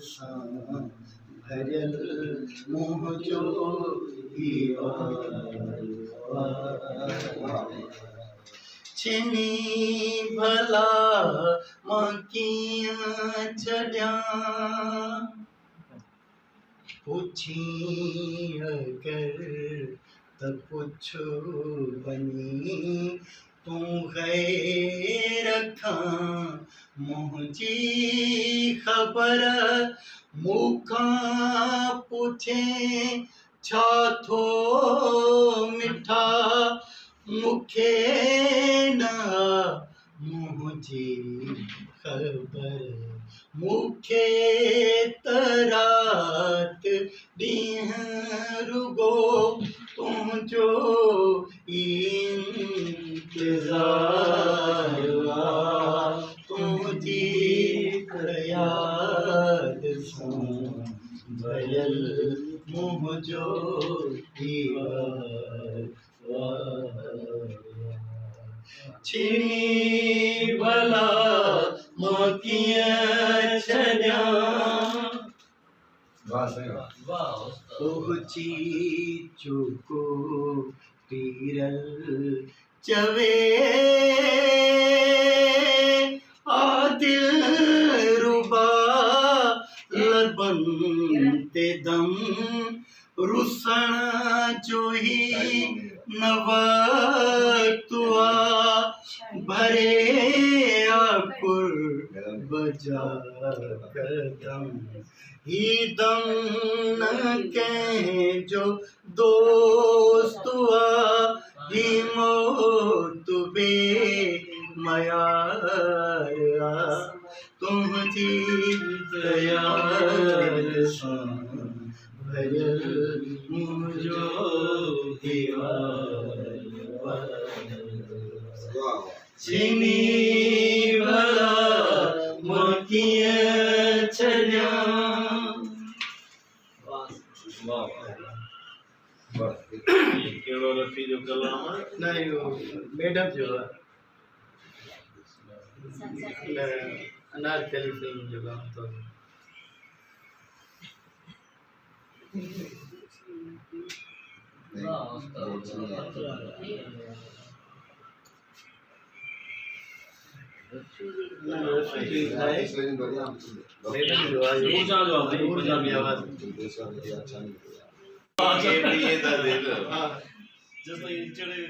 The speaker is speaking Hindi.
सां भरियल मुंह जो छिनी भला मां कीअं छॾियां पुछी अगर त पुछो वञी तूं गैर खां मुंहिंजी ख़बर मूंखां पुछे छा थो मिठा मूंखे न मुंहिंजी ख़बर मूंखे त रात ॾींहुं रुगो तुंहिंजो इंतज़ार तुंहिंजी याद सां भरियल मुंहुं जो छिनी भला मां कीअं छॾियां पहुची चुको तीरल चवे दिल रुबा लबन ते दम रुसण जो ही न वक्त भरे आकुर बजा कदम ही दम न कंहिंजो दोस्त ही मौत बे मयार तुंहिंजी याद सां भरियल मुंहिंजो छिनी भला मां कीअं छॾियां कहिड़ो रफ़ी जो कलाम आहे न इहो मैडम जो आहे अनारकली फिल्म जो गानो अथव मैडम जो आहे पंजाबी आवाज़ ये था दे हाँ जब ये चढ़े